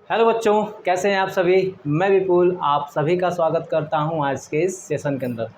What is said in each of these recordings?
Hello बच्चों, कैसे हैं आप सभी। मैं विपुल आप सभी का स्वागत करता हूं आज के इस सेशन के अंदर।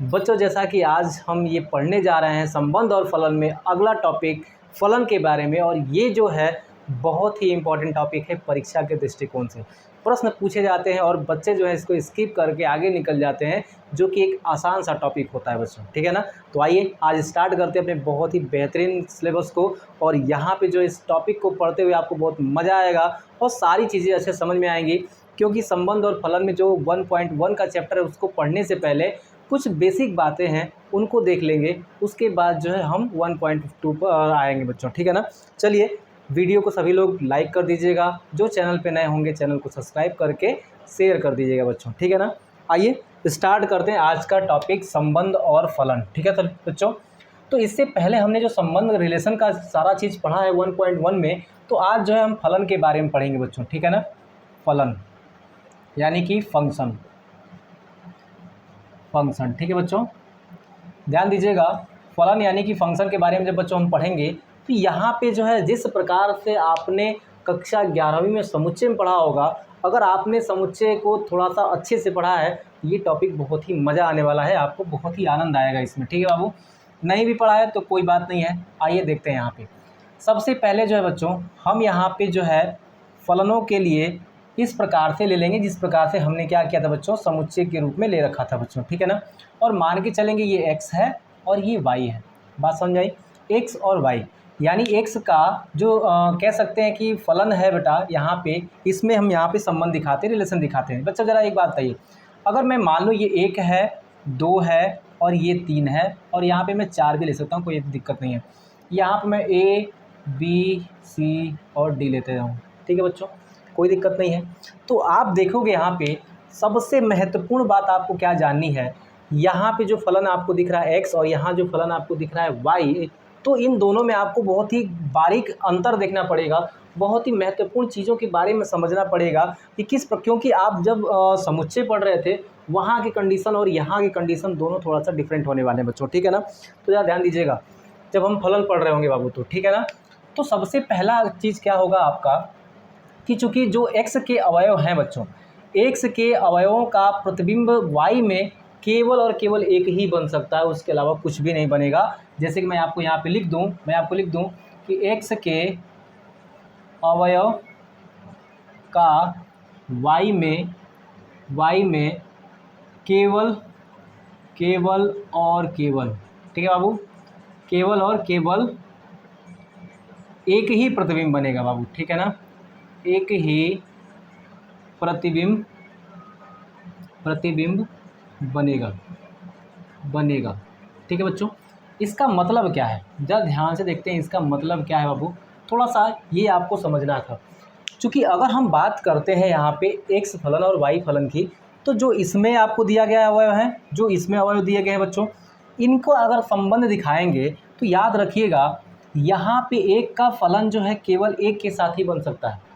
बच्चों, जैसा कि आज हम ये पढ़ने जा रहे हैं संबंध और फलन में अगला टॉपिक फलन के बारे में, और ये जो है बहुत ही इम्पोर्टेंट टॉपिक है। परीक्षा के दृष्टिकोण से प्रश्न पूछे जाते हैं और बच्चे जो है इसको स्किप करके आगे निकल जाते हैं, जो कि एक आसान सा टॉपिक होता है बच्चों, ठीक है ना। तो आइए आज स्टार्ट करते हैं अपने बहुत ही बेहतरीन सिलेबस को, और यहाँ पे जो इस टॉपिक को पढ़ते हुए आपको बहुत मज़ा आएगा और सारी चीज़ें अच्छे समझ में आएंगी। क्योंकि संबंध और फलन में जो 1.1 का चैप्टर है उसको पढ़ने से पहले कुछ बेसिक बातें हैं उनको देख लेंगे, उसके बाद जो है हम 1.2 पर आएंगे बच्चों, ठीक है ना। चलिए वीडियो को सभी लोग लाइक कर दीजिएगा, जो चैनल पे नए होंगे चैनल को सब्सक्राइब करके शेयर कर दीजिएगा बच्चों, ठीक है ना। आइए स्टार्ट करते हैं आज का टॉपिक संबंध और फलन, ठीक है बच्चों। तो इससे पहले हमने जो संबंध रिलेशन का सारा चीज़ पढ़ा है 1.1 में, तो आज जो है हम फलन के बारे में पढ़ेंगे बच्चों, ठीक है ना। फलन यानी कि फंक्शन, ठीक है बच्चों, ध्यान दीजिएगा। फलन यानी कि फंक्शन के बारे में जब बच्चों हम पढ़ेंगे तो यहाँ पे जो है जिस प्रकार से आपने कक्षा 11वीं में समुच्चय में पढ़ा होगा, अगर आपने समुच्चय को थोड़ा सा अच्छे से पढ़ा है, ये टॉपिक बहुत ही मज़ा आने वाला है, आपको बहुत ही आनंद आएगा इसमें, ठीक है बाबू। नहीं भी पढ़ा है तो कोई बात नहीं है, आइए देखते हैं। यहाँ पे सबसे पहले जो है बच्चों हम यहाँ पे जो है फलनों के लिए इस प्रकार से ले लेंगे, जिस प्रकार से हमने क्या किया था बच्चों, समुच्चय के रूप में ले रखा था बच्चों, ठीक है ना। और मान के चलेंगे ये x है और ये y है, बात समझ आई। x और y यानी x का जो कह सकते हैं कि फलन है बेटा, यहाँ पे इसमें हम यहाँ पे संबंध दिखाते हैं, रिलेशन दिखाते हैं। बच्चा ज़रा एक बात बताइए, अगर मैं मान लूँ ये 1 है, 2 है और ये 3 है, और यहाँ पे मैं 4 भी ले सकता हूँ, कोई दिक्कत नहीं है। यहाँ पे मैं A B C और D लेते रहूँ, ठीक है बच्चों, कोई दिक्कत नहीं है। तो आप देखोगे यहाँ पे सबसे महत्वपूर्ण बात आपको क्या जाननी है, यहाँ पे जो फलन आपको दिख रहा है x और यहाँ जो फलन आपको दिख रहा है y, तो इन दोनों में आपको बहुत ही बारीक अंतर देखना पड़ेगा, बहुत ही महत्वपूर्ण चीज़ों के बारे में समझना पड़ेगा कि क्योंकि आप जब समुच्चय पढ़ रहे थे वहाँ की कंडीशन और यहाँ की कंडीशन दोनों थोड़ा सा डिफरेंट होने वाले हैं बच्चों, ठीक है ना। तो ज़रा ध्यान दीजिएगा जब हम फलन पढ़ रहे होंगे बाबू, तो ठीक है ना। तो सबसे पहला चीज़ क्या होगा आपका कि चूँकि जो x के अवयव हैं बच्चों, x के अवयवों का प्रतिबिंब y में केवल और केवल एक ही बन सकता है, उसके अलावा कुछ भी नहीं बनेगा। जैसे कि मैं आपको यहाँ पे लिख दूँ कि x के अवयव का y में केवल और केवल, ठीक है बाबू, केवल और केवल एक ही प्रतिबिंब बनेगा बाबू, ठीक है ना। एक ही प्रतिबिंब बनेगा, ठीक है बच्चों। इसका मतलब क्या है, जरा ध्यान से देखते हैं इसका मतलब क्या है बाबू, थोड़ा सा ये आपको समझना था। क्योंकि अगर हम बात करते हैं यहाँ पे x फलन और y फलन की, तो जो इसमें आपको दिया गया अवयव है, जो इसमें अवयव दिए गए हैं बच्चों, इनको अगर संबंध दिखाएंगे तो याद रखिएगा यहाँ पे एक का फलन जो है केवल एक के साथ ही बन सकता है।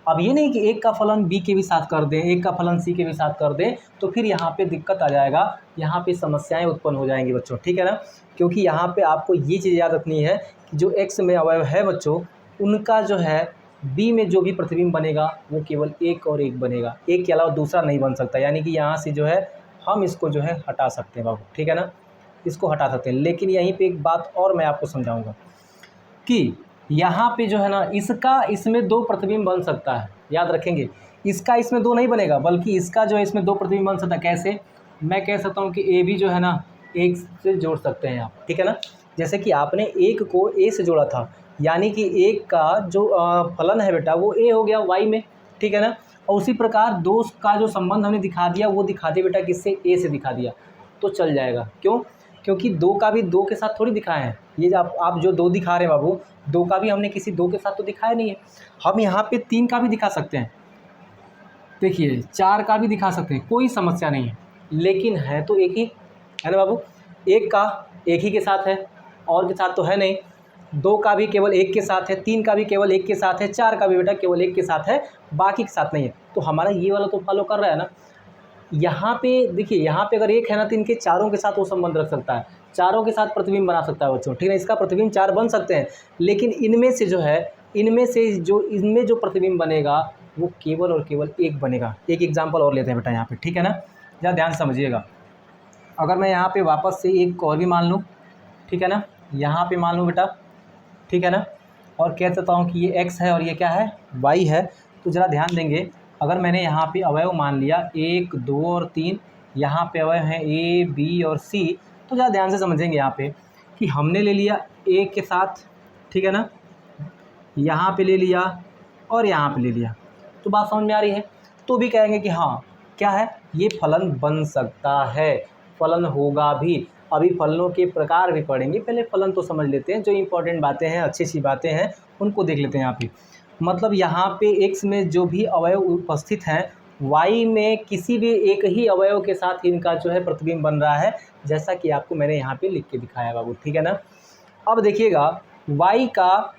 अब ये नहीं कि एक का फलन b के भी साथ कर दें, एक का फलन c के भी साथ कर दें, तो फिर यहाँ पे दिक्कत आ जाएगा, यहाँ पे समस्याएं उत्पन्न हो जाएंगी बच्चों, ठीक है ना। क्योंकि यहाँ पे आपको ये चीज़ याद रखनी है कि जो x में अवयव है बच्चों, उनका जो है b में जो भी प्रतिबिंब बनेगा वो केवल एक और एक बनेगा, एक के अलावा दूसरा नहीं बन सकता। यानी कि यहाँ से जो है हम इसको जो है हटा सकते हैं बाबू, ठीक है ना, इसको हटा सकते हैं। लेकिन यहीं पर एक बात और मैं आपको समझाऊँगा कि यहाँ पे जो है ना इसका इसमें दो प्रतिबिंब बन सकता है, याद रखेंगे। इसका इसमें दो नहीं बनेगा, बल्कि इसका जो है इसमें दो प्रतिबिंब बन सकता है। कैसे, मैं कह सकता हूँ कि ए भी जो है ना एक से जोड़ सकते हैं आप, ठीक है ना। जैसे कि आपने एक को ए से जोड़ा था, यानी कि एक का जो फलन है बेटा वो ए हो गया वाई में, ठीक है ना। और उसी प्रकार दो का जो संबंध हमने दिखा दिया वो दिखा दिया बेटा किससे, ए से दिखा दिया, तो चल जाएगा। क्यों, क्योंकि दो का भी दो के साथ थोड़ी दिखाए हैं, ये आप जो दो दिखा रहे हैं बाबू, दो का भी हमने किसी दो के साथ तो दिखाया नहीं है। हम यहाँ पे 3 का भी दिखा सकते हैं, देखिए 4 का भी दिखा सकते हैं, कोई समस्या नहीं है। लेकिन है तो एक ही है ना बाबू, एक का एक ही के साथ है, और के साथ तो है नहीं। 2 का भी केवल एक के साथ है, 3 का भी केवल एक के साथ है, 4 का भी बेटा केवल एक के साथ है, बाकी के साथ नहीं है। तो हमारा ये वाला तो फॉलो कर रहा है ना। यहाँ पे देखिए, यहाँ पे अगर एक है ना तो इनके चारों के साथ वो संबंध रख सकता है, चारों के साथ प्रतिबिंब बना सकता है बच्चों, ठीक है। इसका प्रतिबिंब 4 बन सकते हैं, लेकिन इनमें से जो है इनमें जो प्रतिबिंब बनेगा वो केवल और केवल एक बनेगा। एक एग्जाम्पल और लेते हैं बेटा यहाँ पे, ठीक है ना, ज़रा ध्यान से समझिएगा। अगर मैं यहाँ पे वापस से एक और भी मान लूँ, ठीक है ना, यहाँ पे मान लूँ बेटा, ठीक है ना, और कह सकता हूँ कि ये x है और ये क्या है, y है। तो ज़रा ध्यान देंगे, अगर मैंने यहाँ पे अवयव मान लिया 1, 2 और 3, यहाँ पे अवयव हैं a, b और c, तो ज़रा ध्यान से समझेंगे यहाँ पे कि हमने ले लिया a के साथ, ठीक है ना, यहाँ पे ले लिया और यहाँ पे ले लिया, तो बात समझ में आ रही है। तो भी कहेंगे कि हाँ क्या है, ये फलन बन सकता है, फलन होगा भी। अभी फलनों के प्रकार भी पढ़ेंगे, पहले फलन तो समझ लेते हैं, जो इंपॉर्टेंट बातें हैं, अच्छी अच्छी बातें हैं, उनको देख लेते हैं यहाँ पे। मतलब यहाँ पे x में जो भी अवयव उपस्थित हैं, y में किसी भी एक ही अवयव के साथ इनका जो है प्रतिबिंब बन रहा है, जैसा कि आपको मैंने यहाँ पे लिख के दिखाया बाबू, ठीक है ना। अब देखिएगा y का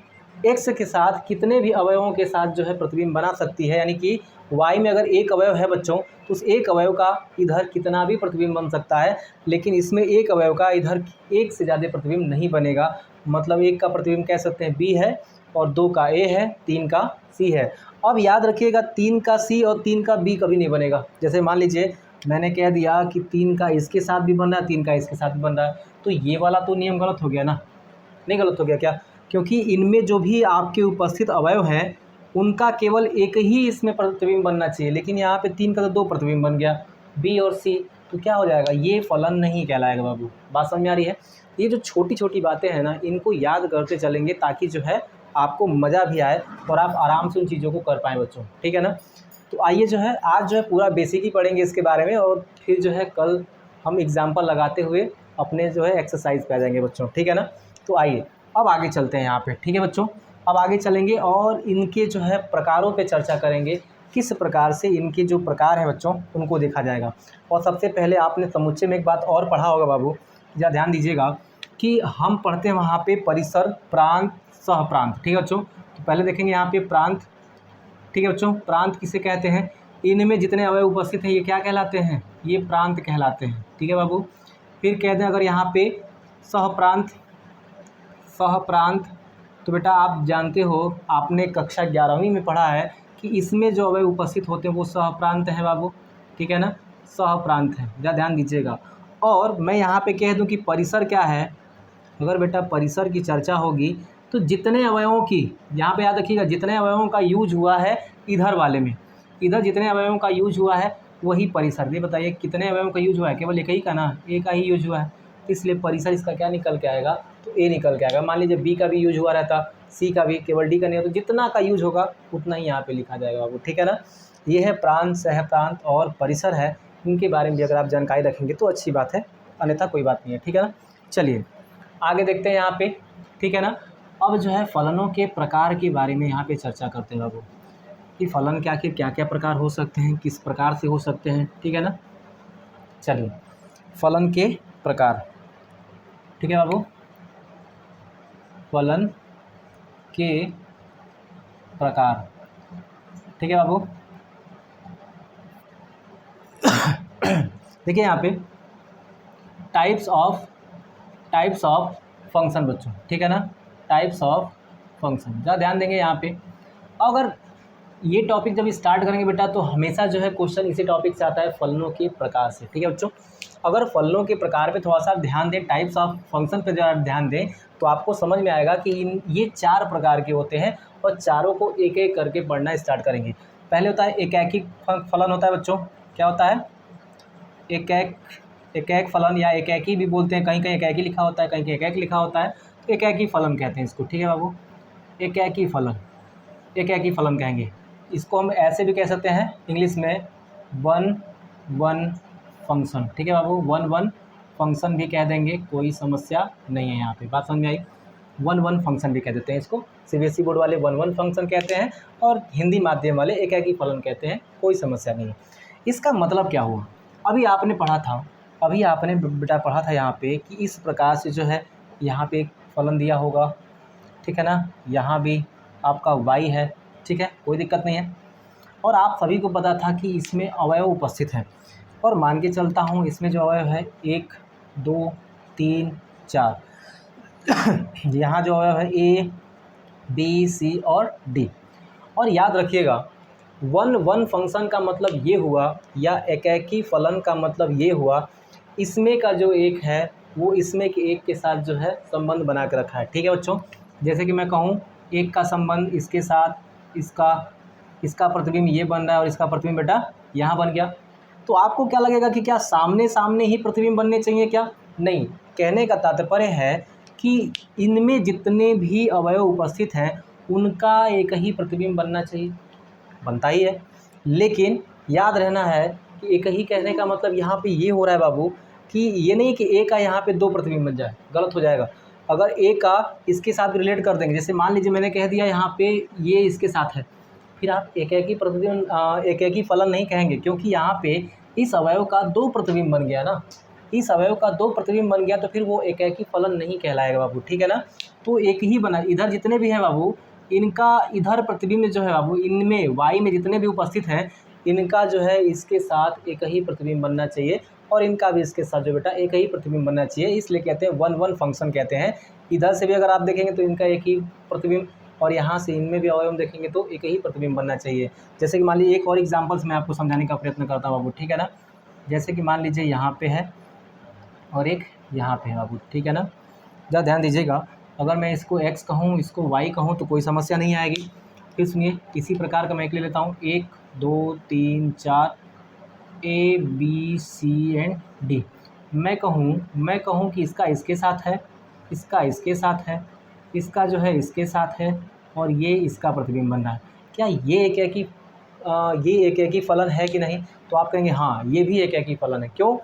x के साथ कितने भी अवयवों के साथ जो है प्रतिबिंब बना सकती है, यानी कि y में अगर एक अवयव है बच्चों, तो उस एक अवयव का इधर कितना भी प्रतिबिंब बन सकता है, लेकिन इसमें एक अवयव का इधर एक से ज़्यादा प्रतिबिंब नहीं बनेगा। मतलब एक का प्रतिबिंब कह सकते हैं b है, और 2 का a है, 3 का c है। अब याद रखिएगा 3 का c और 3 का b कभी नहीं बनेगा। जैसे मान लीजिए मैंने कह दिया कि 3 का इसके साथ भी बन रहा है, 3 का इसके साथ भी बन रहा है, तो ये वाला तो नियम गलत हो गया ना, नहीं गलत हो गया क्या? क्योंकि इनमें जो भी आपके उपस्थित अवयव हैं उनका केवल एक ही इसमें प्रतिबिंब बनना चाहिए, लेकिन यहाँ पे 3 का तो 2 प्रतिबिंब बन गया, बी और सी, तो क्या हो जाएगा, ये फलन नहीं कहलाएगा बाबू। बात समझ में आ रही है। ये जो छोटी छोटी बातें हैं ना, इनको याद करते चलेंगे ताकि जो है आपको मज़ा भी आए और आप आराम से उन चीज़ों को कर पाएँ बच्चों, ठीक है ना। तो आइए जो है आज जो है पूरा बेसिक ही पढ़ेंगे इसके बारे में, और फिर जो है कल हम एग्जाम्पल लगाते हुए अपने जो है एक्सरसाइज पे आ जाएंगे बच्चों, ठीक है ना। तो आइए अब आगे चलते हैं यहाँ पे, ठीक है बच्चों। अब आगे चलेंगे और इनके जो है प्रकारों पे चर्चा करेंगे, किस प्रकार से इनके जो प्रकार हैं बच्चों उनको देखा जाएगा। और सबसे पहले आपने समुच्चय में एक बात और पढ़ा होगा बाबू, या ध्यान दीजिएगा कि हम पढ़ते हैं वहाँ पे परिसर, प्रांत, सहप्रांत, ठीक है बच्चों। तो पहले देखेंगे यहाँ पे प्रांत, ठीक है बच्चों। प्रांत किसे कहते हैं, इनमें जितने अवयव उपस्थित हैं ये क्या कहलाते हैं, ये प्रांत कहलाते हैं, ठीक है बाबू। फिर कहते हैं अगर यहाँ पे सहप्रांत, सहप्रांत, तो बेटा आप जानते हो, आपने कक्षा 11वीं में पढ़ा है कि इसमें जो अवयव उपस्थित होते हैं वो सहप्रांत हैं बाबू, ठीक है ना, सहप्रांत हैं, ज़रा ध्यान दीजिएगा। और मैं यहाँ पे कह दूँ कि परिसर क्या है, अगर बेटा परिसर की चर्चा होगी तो जितने अवयवों की, यहाँ पे याद रखिएगा, जितने अवयवों का यूज हुआ है इधर वाले में, इधर जितने अवयवों का यूज हुआ है वही परिसर। ये बताइए कितने अवयवों का यूज हुआ है, केवल एक ही का ना, एक का ही यूज हुआ है, इसलिए परिसर इसका क्या निकल के आएगा, तो ए निकल के आएगा। मान लीजिए बी का भी यूज हुआ रहता, सी का भी, केवल डी का नहीं हो, तो जितना का यूज होगा उतना ही यहाँ पे लिखा जाएगा बाबू, ठीक है ना। ये है प्रांत, सहप्रांत और परिसर है, इनके बारे में भी अगर आप जानकारी रखेंगे तो अच्छी बात है, अन्यथा कोई बात नहीं है, ठीक है ना। चलिए आगे देखते हैं यहाँ पे, ठीक है ना। अब जो है फलनों के प्रकार के बारे में यहाँ पे चर्चा करते हैं बाबू, कि फलन क्या क्या प्रकार हो सकते हैं, किस प्रकार से हो सकते हैं, ठीक है ना। चलिए फलन के प्रकार, ठीक है बाबू, फलन के प्रकार, ठीक है बाबू। देखिए यहाँ पे टाइप्स ऑफ फंक्शन बच्चों, ठीक है ना, टाइप्स ऑफ फंक्शन, ज़रा ध्यान देंगे यहाँ पे। अगर ये टॉपिक जब स्टार्ट करेंगे बेटा तो हमेशा जो है क्वेश्चन इसी टॉपिक से आता है, फलनों के प्रकार से, ठीक है बच्चों। अगर फलनों के प्रकार पे थोड़ा सा ध्यान दें, टाइप्स ऑफ फंक्शन पे जरा ध्यान दें, तो आपको समझ में आएगा कि ये 4 प्रकार के होते हैं, और चारों को एक एक करके पढ़ना स्टार्ट करेंगे। पहले होता है एकाकी फलन होता है बच्चों, क्या होता है, एक फलन, या एकाकी भी बोलते हैं, कहीं कहीं एकाकी लिखा होता है, कहीं कहीं एक लिखा होता है, तो एकाकी फलन कहते हैं इसको, ठीक है बाबू। एकाकी फलन कहेंगे इसको। हम ऐसे भी कह सकते हैं इंग्लिश में 1-1 फंक्शन, ठीक है बाबू, 1-1 फंक्शन भी कह देंगे, कोई समस्या नहीं है यहाँ पे। बात समझ में आई, 1-1 फंक्शन भी कह देते हैं इसको। सीबीएसई बोर्ड वाले 1-1 फंक्शन कहते हैं, और हिंदी माध्यम वाले एकाकी फलन कहते हैं, कोई समस्या नहीं है। इसका मतलब क्या हुआ, अभी आपने बेटा पढ़ा था यहाँ पे कि इस प्रकार से जो है यहाँ पे एक फलन दिया होगा, ठीक है ना, यहाँ भी आपका y है, ठीक है, कोई दिक्कत नहीं है। और आप सभी को पता था कि इसमें अवयव उपस्थित हैं, और मान के चलता हूँ इसमें जो अवयव है 1, 2, 3, 4 यहाँ जो अवयव है A, B, C और D। और याद रखिएगा वन वन फंक्शन का मतलब ये हुआ, या एकेकी फलन का मतलब ये हुआ, इसमें का जो एक है वो इसमें के एक के साथ जो है संबंध बना के रखा है। ठीक है बच्चों, जैसे कि मैं कहूँ एक का संबंध इसके साथ, इसका प्रतिबिंब ये बन रहा है और इसका प्रतिबिंब बेटा यहाँ बन गया। तो आपको क्या लगेगा कि क्या सामने सामने ही प्रतिबिंब बनने चाहिए क्या? नहीं, कहने का तात्पर्य है कि इनमें जितने भी अवयव उपस्थित हैं उनका एक ही प्रतिबिंब बनना चाहिए, बनता ही है। लेकिन याद रहना है कि एक ही कहने का मतलब यहाँ पे ये हो रहा है बाबू कि ये नहीं कि ए का यहाँ पे दो प्रतिबिंब बन जाए, गलत हो जाएगा। अगर ए का इसके साथ रिलेट कर देंगे, जैसे मान लीजिए मैंने कह दिया यहाँ पे ये इसके साथ है, फिर आप एक ही प्रतिबिंब एक ही फलन नहीं कहेंगे, क्योंकि यहाँ पे इस अवयव का दो प्रतिबिंब बन गया ना, इस अवयव का दो प्रतिबिंब बन गया, तो फिर वो एक ही फलन नहीं कहलाएगा बाबू। ठीक है ना, तो एक ही बना, इधर जितने भी हैं बाबू इनका इधर प्रतिबिंब जो है बाबू, इनमें वाई में जितने भी उपस्थित हैं इनका जो है इसके साथ एक ही प्रतिबिंब बनना चाहिए, और इनका भी इसके साथ जो बेटा एक ही प्रतिबिंब बनना चाहिए, इसलिए कहते हैं वन वन फंक्शन कहते हैं। इधर से भी अगर आप देखेंगे तो इनका एक ही प्रतिबिंब, और यहाँ से इनमें भी अवयव देखेंगे तो एक ही प्रतिबिंब बनना चाहिए। जैसे कि मान लीजिए एक और एग्जाम्पल्स मैं आपको समझाने का प्रयत्न करता हूँ बाबू। ठीक है ना, जैसे कि मान लीजिए यहाँ पे है और एक यहाँ पे है बाबू। ठीक है ना, ज़रा ध्यान दीजिएगा, अगर मैं इसको x कहूँ इसको y कहूँ तो कोई समस्या नहीं आएगी। फिर सुनिए, इसी प्रकार का मैं एक ले लेता हूँ, 1 2 3 4 A B C and D। मैं कहूँ कि इसका इसके साथ है, इसका इसके साथ है, इसका जो है इसके साथ है, और ये इसका प्रतिबिंब बन रहा है। क्या ये एक एक ही फलन है कि नहीं? तो आप कहेंगे हाँ ये भी एक ही फलन है। क्यों?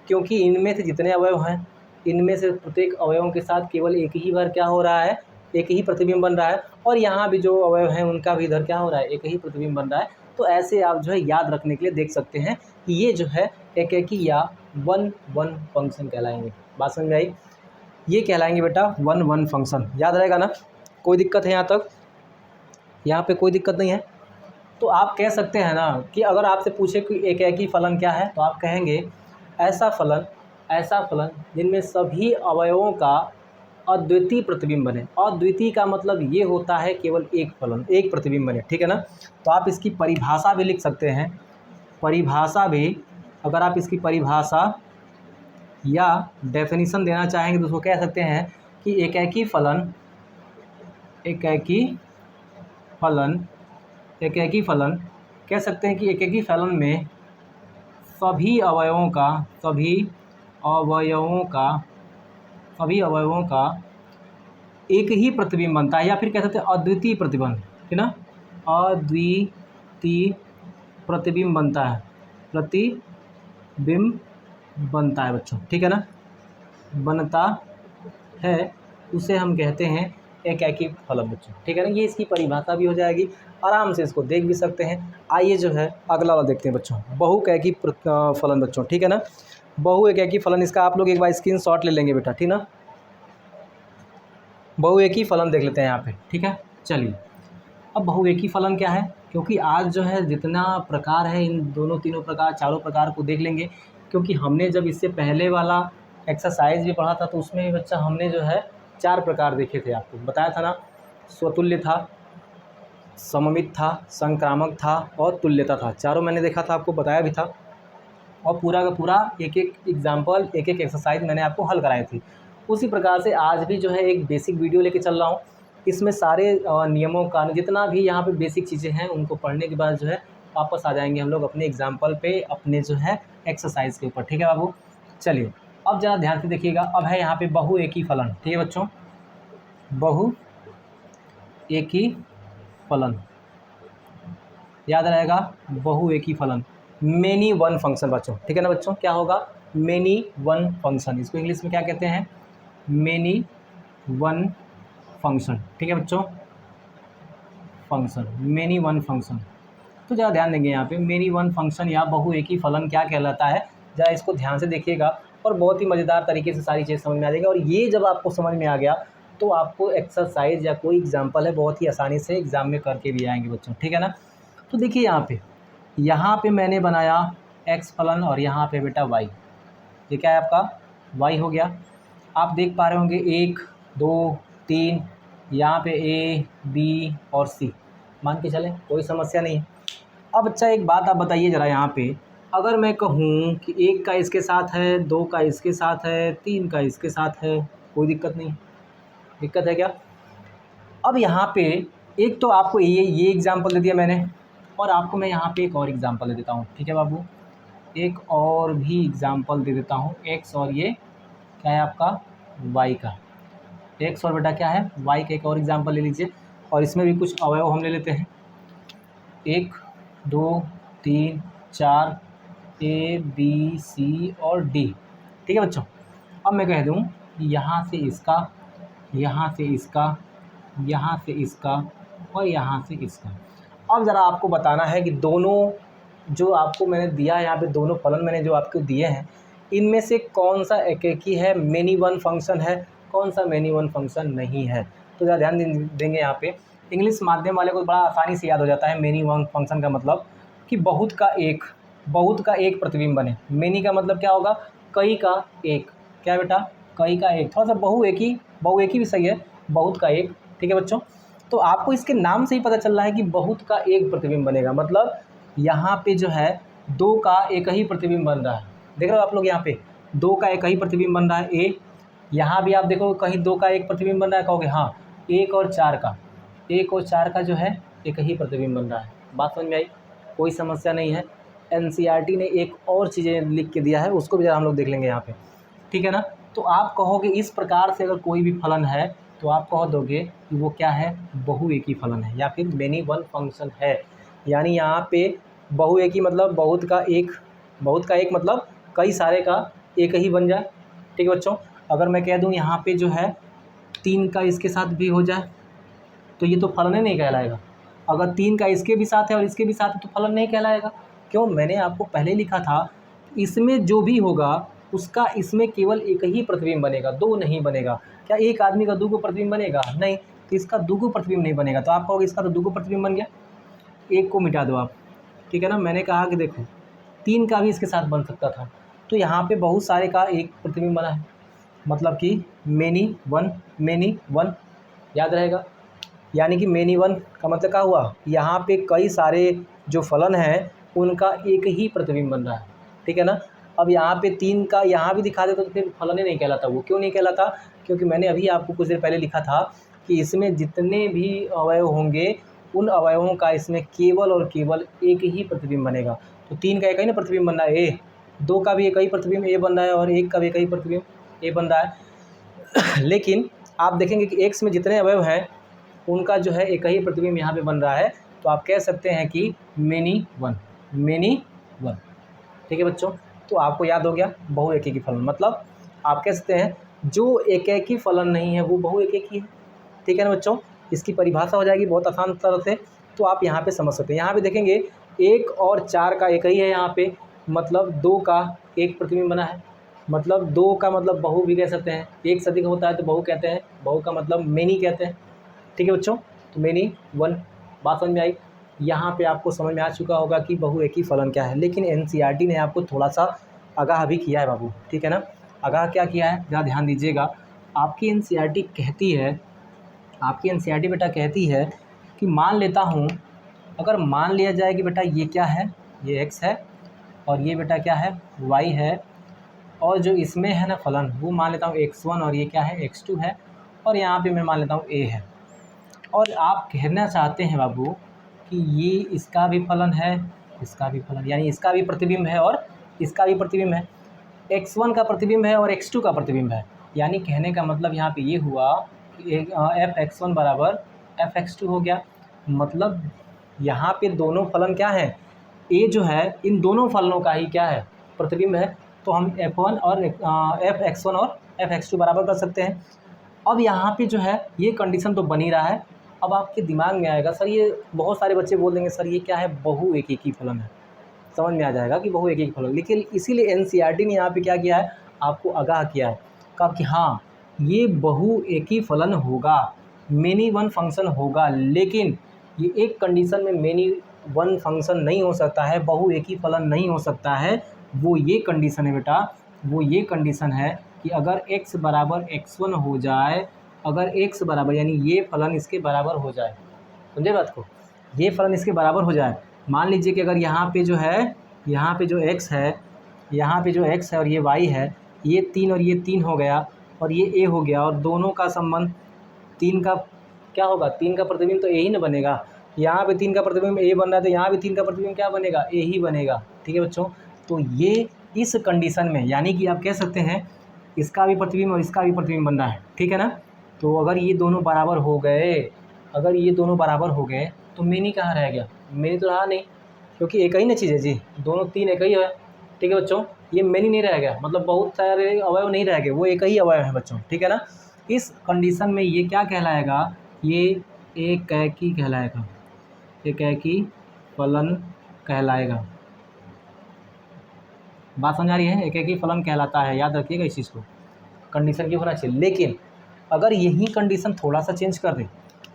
क्योंकि इनमें से जितने अवयव हैं इनमें से प्रत्येक अवयवों के साथ केवल एक ही बार क्या हो रहा है, एक ही प्रतिबिंब बन रहा है, और यहाँ भी जो अवयव हैं उनका भी इधर क्या हो रहा है, एक ही प्रतिबिंब बन रहा है। तो ऐसे आप जो है याद रखने के लिए देख सकते हैं कि ये जो है एक या वन वन फंक्शन कहलाएंगे। बात समझ में आई? ये कहलाएंगे बेटा वन वन फंक्शन, याद रहेगा ना? कोई दिक्कत है यहाँ तक? यहाँ पे कोई दिक्कत नहीं है? तो आप कह सकते हैं ना कि अगर आपसे पूछे कि एक ही फलन क्या है, तो आप कहेंगे ऐसा फलन जिनमें सभी अवयवों का अद्वितीय प्रतिबिंब बने। अद्वितीय का मतलब ये होता है केवल एक फलन, एक प्रतिबिंब बने। ठीक है ना, तो आप इसकी परिभाषा भी लिख सकते हैं, परिभाषा भी, अगर आप इसकी परिभाषा या डेफिनेशन देना चाहेंगे तो उसको कह सकते हैं कि एक ही फलन कह सकते हैं कि एक ही फलन में सभी अवयवों का एक ही प्रतिबिंब बनता है, या फिर कह सकते हैं अद्वितीय प्रतिबिंब, है ना, अद्वितीय प्रतिबिंब बनता है, प्रतिबिंब बनता है बच्चों। ठीक है ना, बनता है, उसे हम कहते हैं एक ही फलन बच्चों। ठीक है ना, ये इसकी परिभाषा भी हो जाएगी, आराम से इसको देख भी सकते हैं। आइए जो है अगला वाला देखते हैं बच्चों, बहुएकी फलन बच्चों। ठीक है ना, बहुएकी फलन, इसका आप लोग एक बार स्क्रीनशॉट ले लेंगे बेटा। ठीक ना, बहुएकी फलन देख लेते हैं यहाँ पे। ठीक है, चलिए अब बहुएकी फलन क्या है, क्योंकि आज जो है जितना प्रकार है इन दोनों तीनों प्रकार चारों प्रकार को देख लेंगे, क्योंकि हमने जब इससे पहले वाला एक्सरसाइज भी पढ़ा था तो उसमें भी बच्चा हमने जो है 4 प्रकार देखे थे, आपको बताया था ना, स्वतुल्य था, सममित था, संक्रामक था और तुल्यता था। चारों मैंने देखा था, आपको बताया भी था, और पूरा का पूरा एक एक एग्जाम्पल एक एक एक्सरसाइज मैंने आपको हल कराई थी। उसी प्रकार से आज भी जो है एक बेसिक वीडियो लेके चल रहा हूँ, इसमें सारे नियमों का जितना भी यहाँ पे बेसिक चीज़ें हैं उनको पढ़ने के बाद जो है वापस आ जाएंगे हम लोग अपने एग्जाम्पल पे, अपने जो है एक्सरसाइज के ऊपर। ठीक है बाबू, चलिए अब ज़रा ध्यान से देखिएगा। अब है यहाँ पे बहुएकी फलन। ठीक है बच्चों, बहुएकी फलन याद रहेगा, बहुएकी फलन, मेनी वन फंक्शन बच्चों। ठीक है ना बच्चों, क्या होगा, मेनी वन फंक्शन, इसको इंग्लिश में क्या कहते हैं, मेनी वन फंक्शन। ठीक है बच्चों, फंक्शन, मेनी वन फंक्शन। तो ज़रा ध्यान देंगे यहाँ पे मेनी वन फंक्शन या बहुएकी फलन क्या कहलाता है, ज़रा इसको ध्यान से देखिएगा और बहुत ही मज़ेदार तरीके से सारी चीज़ समझ में आ जाएगी। और ये जब आपको समझ में आ गया तो आपको एक्सरसाइज या कोई एग्जाम्पल है बहुत ही आसानी से एग्ज़ाम में करके भी आएंगे बच्चों। ठीक है ना, तो देखिए यहाँ पे मैंने बनाया एक्स फलन और यहाँ पे बेटा वाई, ये क्या है आपका वाई हो गया। आप देख पा रहे होंगे 1 2 3, यहाँ पे ए बी और सी मान के चलें, कोई समस्या नहीं है। अब अच्छा एक बात आप बताइए ज़रा यहाँ पे, अगर मैं कहूँ कि 1 का इसके साथ है, 2 का इसके साथ है, 3 का इसके साथ है, कोई दिक्कत नहीं, दिक्कत है क्या? अब यहाँ पे एक तो आपको ये एग्ज़ाम्पल दे दिया मैंने, और आपको मैं यहाँ पे एक और एग्ज़ाम्पल दे देता हूँ, ठीक है बाबू? एक और भी एग्ज़ाम्पल दे देता हूँ, एक्स और ये क्या है आपका वाई का, एक्स और बेटा क्या है वाई का एक और एग्ज़ाम्पल ले लीजिए, और इसमें भी कुछ अवयव हम ले लेते हैं, 1 2 3 4 ए बी सी और डी, ठीक है बच्चों? अब मैं कह दूँ यहाँ से इसका, यहाँ से इसका, यहाँ से इसका और यहाँ से इसका। अब ज़रा आपको बताना है कि दोनों जो आपको मैंने दिया है यहाँ पे, दोनों फलन मैंने जो आपको दिए हैं, इनमें से कौन सा एकेकी है, मेनी वन फंक्शन है, कौन सा मेनी वन फंक्शन नहीं है। तो ज़रा ध्यान देंगे यहाँ पे, इंग्लिश माध्यम वाले को बड़ा आसानी से याद हो जाता है मेनी वन फंक्शन का मतलब कि बहुत का एक प्रतिबिंब बने। मेनी का मतलब क्या होगा, कई का एक, क्या बेटा कई का एक, थोड़ा सा बहु एक ही भी सही है, बहुत का एक, ठीक है बच्चों? तो आपको इसके नाम से ही पता चल रहा है कि बहुत का एक प्रतिबिंब बनेगा, मतलब यहाँ पे जो है 2 का एक ही प्रतिबिंब बन रहा है, देख रहे हो आप लोग यहाँ पे 2 का एक ही प्रतिबिंब बन रहा है ए, यहाँ भी आप देखो कहीं 2 का एक प्रतिबिंब बन रहा है, कहोगे हाँ 1 और 4 का जो है एक ही प्रतिबिंब बन रहा है। बात समझ में आई? कोई समस्या नहीं है। एनसीईआरटी ने एक और चीज़ें लिख के दिया है, उसको भी जरा हम लोग देख लेंगे यहाँ पे, ठीक है ना? तो आप कहोगे इस प्रकार से अगर कोई भी फलन है तो आप कह दोगे कि वो क्या है, बहुएकी फलन है या फिर मेनी वन फंक्शन है। यानी यहाँ पे बहुएकी मतलब बहुत का एक मतलब कई सारे का एक ही बन जाए, ठीक है बच्चों? अगर मैं कह दूँ यहाँ पे जो है 3 का इसके साथ भी हो जाए तो ये तो फलन ही नहीं कहलाएगा। अगर 3 का इसके भी साथ है और इसके भी साथ है तो फलन नहीं कहलाएगा। क्यों? मैंने आपको पहले लिखा था इसमें जो भी होगा उसका इसमें केवल एक ही प्रतिबिंब बनेगा, 2 नहीं बनेगा। क्या एक आदमी का 2 गो प्रतिबिंब बनेगा? नहीं, तो इसका 2 गो प्रतिबिंब नहीं बनेगा। तो आप कहोगे इसका तो 2 गो प्रतिबिंब बन गया, एक को मिटा दो आप, ठीक है ना? मैंने कहा कि देखो 3 का भी इसके साथ बन सकता था, तो यहाँ पे बहुत सारे का एक प्रतिबिंब बना है, मतलब कि मेनी वन याद रहेगा। यानी कि मेनी वन का मतलब क्या हुआ, यहाँ पे कई सारे जो फलन हैं उनका एक ही प्रतिबिंब बन रहा है, ठीक है ना? अब यहाँ पे 3 का यहाँ भी दिखा देता तो फिर फलन ही नहीं कहलाता। वो क्यों नहीं कहलाता? क्योंकि मैंने अभी आपको कुछ देर पहले लिखा था कि इसमें जितने भी अवयव होंगे उन अवयवों का इसमें केवल और केवल एक ही प्रतिबिंब बनेगा। तो 3 का एक ही ना प्रतिबिंब बन रहा है ए, 2 का भी एक ही प्रतिबिंब ए बन रहा है और 1 का भी एक ही प्रतिबिंब ए बन रहा है। लेकिन आप देखेंगे कि एक्स में जितने अवयव हैं उनका जो है एक ही प्रतिबिंब यहाँ पे बन रहा है, तो आप कह सकते हैं कि मेनी वन, ठीक है बच्चों? तो आपको याद हो गया बहुएकी फलन मतलब आप कह सकते हैं जो एकेकी फलन नहीं है वो बहुएकी है, ठीक है ना बच्चों? इसकी परिभाषा हो जाएगी बहुत आसान तरह से, तो आप यहाँ पे समझ सकते हैं। यहाँ पे देखेंगे 1 और 4 का एक ही है यहाँ पे, मतलब 2 का एक प्रतिबिंब बना है, मतलब 2 का मतलब बहु भी कह सकते हैं, एक से अधिक होता है तो बहु कहते हैं, बहु का मतलब मेनी कहते हैं, ठीक है बच्चों? तो मेनी वन, बात समझ में आई? यहाँ पे आपको समझ में आ चुका होगा कि बहुएकी फलन क्या है। लेकिन एनसीईआरटी ने आपको थोड़ा सा आगाह भी किया है बाबू, ठीक है ना? आगाह क्या किया है ज़रा ध्यान दीजिएगा। आपकी एनसीईआरटी बेटा कहती है कि मान लेता हूँ, अगर मान लिया जाए कि बेटा ये क्या है, ये x है और ये बेटा क्या है y है, और जो इसमें है ना फलन वो मान लेता हूँ x1 और ये क्या है x2 है, और यहाँ पे मैं मान लेता हूँ a है। और आप कहना चाहते हैं बाबू कि ये इसका भी फलन है, इसका भी फलन, यानी इसका भी प्रतिबिंब है और इसका भी प्रतिबिंब है, x1 का प्रतिबिंब है और x2 का प्रतिबिंब है। यानी कहने का मतलब यहाँ पे ये हुआ कि f(x1) बराबर f(x2) हो गया। मतलब यहाँ पे दोनों फलन क्या है, a जो है इन दोनों फलनों का ही क्या है, प्रतिबिंब है। तो हम f1 और f(x1) और f(x2) बराबर कर सकते हैं। अब यहाँ पे जो है ये कंडीशन तो बन ही रहा है। अब आपके दिमाग में आएगा सर, ये बहुत सारे बच्चे बोल देंगे सर ये क्या है, बहुएकी फलन है, समझ में आ जाएगा कि बहुएकी फलन। लेकिन इसीलिए एनसीईआरटी ने यहाँ पे क्या किया है, आपको आगाह किया है, कहा कि हाँ ये बहुएकी फलन होगा, मेनी वन फंक्शन होगा, लेकिन ये एक कंडीशन में मेनी वन फंक्शन नहीं हो सकता है, बहुएकी फलन नहीं हो सकता है। वो ये कंडीशन है बेटा, वो ये कंडीशन है कि अगर x बराबर x1 हो जाए, अगर x बराबर यानी ये फलन इसके बराबर हो जाए, समझे बात को, ये फलन इसके बराबर हो जाए, मान लीजिए कि अगर यहाँ पे जो है, यहाँ पे जो x है, यहाँ पे जो x है और ये y है, ये 3 और ये 3 हो गया और ये a हो गया, और दोनों का संबंध 3 का क्या होगा, 3 का प्रतिबिंब तो a ही ना बनेगा। यहाँ पे 3 का प्रतिबिंब a बन रहा है तो यहाँ भी 3 का प्रतिबिंब क्या बनेगा, a ही बनेगा। ठीक है बच्चों, तो ये इस कंडीशन में, यानी कि आप कह सकते हैं इसका भी प्रतिबिंब और इसका भी प्रतिबिंब बन रहा है। ठीक है ना, तो अगर ये दोनों बराबर हो गए, अगर ये दोनों बराबर हो गए तो मेनी कहाँ रह गया, मेनी तो रहा नहीं, क्योंकि एक ही ना चीज़ है जी, दोनों 3 एक ही है। ठीक है बच्चों, ये मेनी नहीं रह गया, मतलब बहुत सारे अवयव नहीं रह गए, वो एक ही अवयव है बच्चों। ठीक है ना, इस कंडीशन में ये क्या कहलाएगा, ये एकैकी कहलाएगा, एकैकी फलन कहलाएगा। बात समझ आ रही है, एकैकी फलन कहलाता है, याद रखिएगा इस चीज़ को, कंडीशन की होना चाहिए। लेकिन अगर यही कंडीशन थोड़ा सा चेंज कर दे,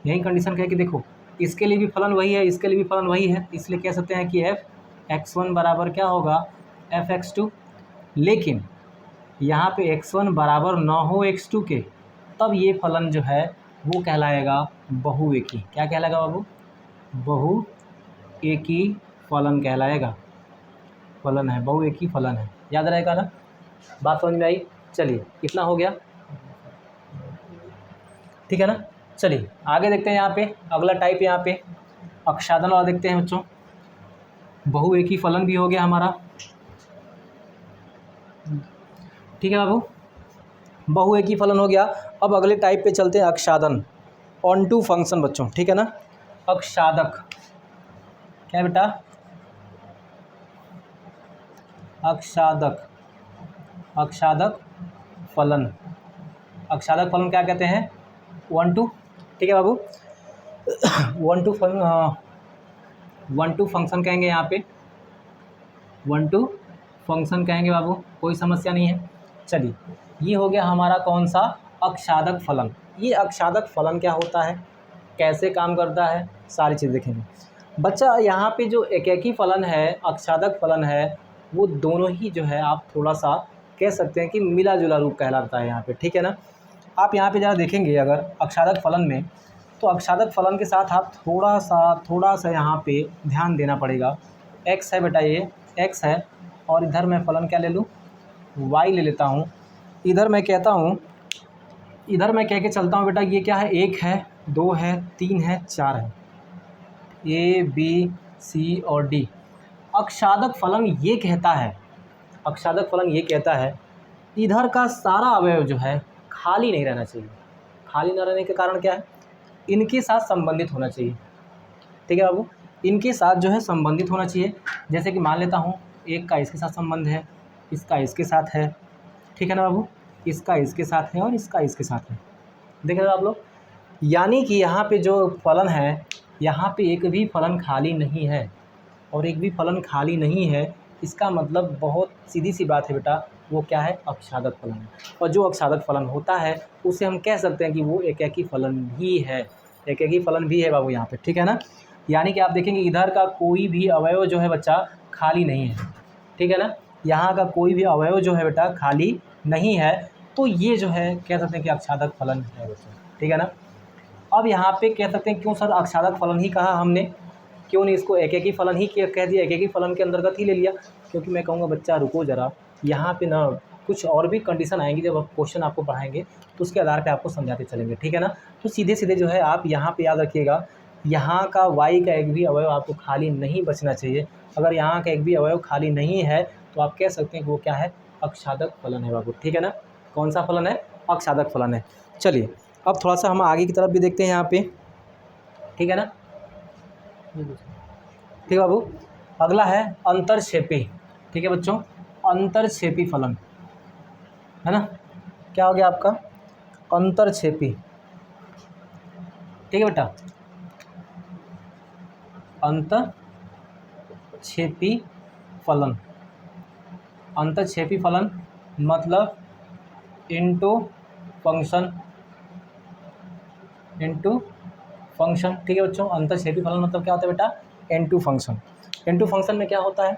यही कंडीशन कहे कि देखो इसके लिए भी फलन वही है, इसके लिए भी फलन वही है, इसलिए कह सकते हैं कि f(x1) बराबर क्या होगा, f(x2), लेकिन यहाँ पे x1 बराबर ना हो x2 के, तब ये फलन जो है वो कहलाएगा बहुएकी। क्या कहलाएगा बाबू, बहुएकी फलन कहलाएगा, फलन है, बहुएकी फलन है, याद रहेगा ना, बात समझ में आई। चलिए इतना हो गया, ठीक है ना। चलिए आगे देखते हैं, यहाँ पे अगला टाइप, यहाँ पे अक्षादन वाला देखते हैं बच्चों। बहुएकी फलन भी हो गया हमारा, ठीक है बाबू, बहुएकी फलन हो गया। अब अगले टाइप पे चलते हैं, अक्षादन, ऑन टू फंक्शन बच्चों। ठीक है ना, अक्षादक क्या है बेटा, अक्षादक, अक्षादक फलन, अक्षादक फलन क्या कहते हैं, 1 2। ठीक है बाबू, 1 2 फंक्शन कहेंगे, यहाँ पे 1 2 फंक्शन कहेंगे बाबू, कोई समस्या नहीं है। चलिए ये हो गया हमारा कौन सा, अक्षादक फलन। ये अक्षादक फलन क्या होता है, कैसे काम करता है, सारी चीज़ देखेंगे बच्चा। यहाँ पे जो एकैकी फलन है, अक्षादक फलन है, वो दोनों ही जो है आप थोड़ा सा कह सकते हैं कि मिला जुला रूप कहलाता है यहाँ पे। ठीक है ना, आप यहाँ पे ज़रा देखेंगे अगर अक्षादक फलन में, तो अक्षादक फलन के साथ आप थोड़ा सा यहाँ पे ध्यान देना पड़ेगा। x है बेटा, ये x है, और इधर मैं फलन क्या ले लूँ, y ले लेता हूँ। इधर मैं कहता हूँ, इधर मैं कह के चलता हूँ बेटा, ये क्या है, 1 है, 2 है, 3 है, 4 है, A B C और D। अक्षादक फलन ये कहता है, अक्षादक फलन ये कहता है इधर का सारा अवयव जो है खाली नहीं रहना चाहिए। खाली न रहने के कारण क्या है, इनके साथ संबंधित होना चाहिए। ठीक है बाबू, इनके साथ जो है संबंधित होना चाहिए। जैसे कि मान लेता हूँ, एक का इसके साथ संबंध है, इसका इसके साथ है, ठीक है ना बाबू, इसका इसके साथ है और इसका इसके साथ है। देख रहे हो आप लोग, यानी कि यहाँ पे जो फलन है, यहाँ पे एक भी फलन खाली नहीं है, और एक भी फलन खाली नहीं है, इसका मतलब बहुत सीधी सी बात है बेटा, वो क्या है, अक्षादक फलन है। और जो अक्षादक फलन होता है उसे हम कह सकते हैं कि वो एकैकी फलन भी है, एकैकी फलन भी है बाबू यहाँ पे। ठीक है ना, यानी कि आप देखेंगे इधर का कोई भी अवयव जो है बच्चा खाली नहीं है। ठीक है ना, यहाँ का कोई भी अवयव जो है बेटा खाली नहीं है, तो ये जो है कह सकते हैं कि अक्षादक फलन है बच्चा। ठीक है ना, अब यहाँ पे कह सकते हैं क्यों सर अक्षादक फलन ही कहा हमने, क्यों नहीं इसको एकैकी फलन ही कह दिया, एकैकी फलन के अंतर्गत ही ले लिया। क्योंकि मैं कहूँगा बच्चा रुको ज़रा, यहाँ पे ना कुछ और भी कंडीशन आएंगी, जब आप क्वेश्चन आपको पढ़ाएंगे तो उसके आधार पे आपको समझाते चलेंगे। ठीक है ना, तो सीधे सीधे जो है आप यहाँ पे याद रखिएगा, यहाँ का y का एक भी अवयव आपको खाली नहीं बचना चाहिए। अगर यहाँ का एक भी अवयव खाली नहीं है तो आप कह सकते हैं कि वो क्या है, अक्षादक फलन है बाबू। ठीक है ना, कौन सा फलन है, अक्षादक फलन है। चलिए अब थोड़ा सा हम आगे की तरफ भी देखते हैं यहाँ पे। ठीक है ना, ठीक है बाबू, अगला है अंतरक्षेपी। ठीक है बच्चों, अंतरक्षेपी फलन है ना, क्या हो गया आपका, अंतरक्षेपी। ठीक है बेटा, अंतरक्षेपी फलन, अंतरक्षेपी फलन मतलब इनटू फंक्शन, इनटू फंक्शन। ठीक है बच्चों, अंतरक्षेपी फलन मतलब क्या होता है बेटा, इनटू फंक्शन। इनटू फंक्शन में क्या होता है,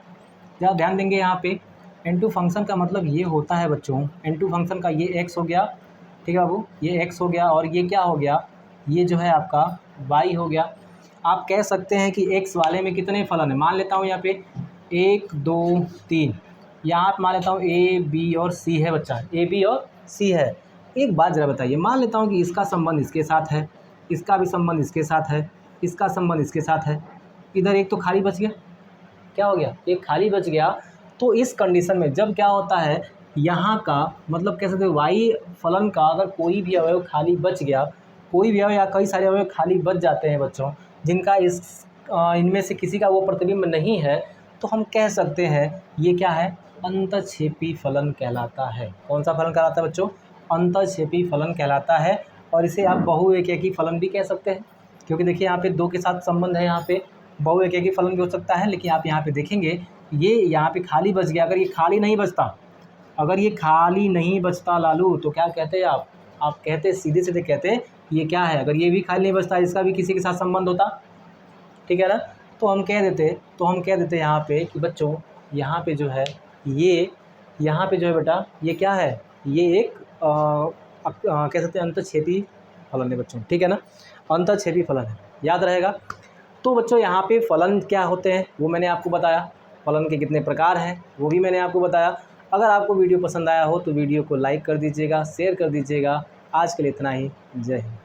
जरा ध्यान देंगे यहाँ पे, इनटू फंक्शन का मतलब ये होता है बच्चों, इनटू फंक्शन का ये x हो गया, ठीक है बाबू, ये x हो गया, और ये क्या हो गया, ये जो है आपका y हो गया। आप कह सकते हैं कि एक्स वाले में कितने फलन है। मान लेता हूँ यहाँ पे 1 2 3, यहाँ पे मान लेता हूँ ए बी और सी है बच्चा, ए बी और सी है। एक बात ज़रा बताइए, मान लेता हूँ कि इसका संबंध इसके साथ है, इसका भी संबंध इसके साथ है, इसका संबंध इसके साथ है, इधर एक तो खाली बच गया। क्या हो गया, एक खाली बच गया। तो इस कंडीशन में जब क्या होता है, यहाँ का मतलब कह सकते हैं वाई फलन का अगर कोई भी अवयव खाली बच गया, कोई भी अवयव या कई सारे अवयव खाली बच जाते हैं बच्चों, जिनका इनमें से किसी का वो प्रतिबिंब नहीं है, तो हम कह सकते हैं ये क्या है, अंतःक्षेपी फलन कहलाता है। कौन सा फलन कहलाता है बच्चों, अंतःक्षेपी फलन कहलाता है। और इसे आप बहुएककी फलन भी कह सकते हैं, क्योंकि देखिए यहाँ पे 2 के साथ संबंध है, यहाँ पे बहुएककी फलन भी हो सकता है। लेकिन आप यहाँ पे देखेंगे ये यहाँ पे खाली बच गया, अगर ये खाली नहीं बचता, अगर ये खाली नहीं बचता लालू, तो क्या कहते हैं आप कहते सीधे सीधे कहते ये क्या है, अगर ये भी खाली नहीं बचता, इसका भी किसी के साथ संबंध होता, ठीक है ना। तो हम कह देते यहाँ पे कि बच्चों यहाँ पे जो है ये, यहाँ पे जो है बेटा ये क्या है, ये एक कह सकते हैं अंतःक्षेपी फलन है बच्चों, ठीक है ना, अंतःक्षेपी फलन है, याद रहेगा। तो बच्चों यहाँ पे फलन क्या होते हैं वो मैंने आपको बताया, फलन के कितने प्रकार हैं वो भी मैंने आपको बताया। अगर आपको वीडियो पसंद आया हो तो वीडियो को लाइक कर दीजिएगा, शेयर कर दीजिएगा। आज के लिए इतना ही, जय हिंद।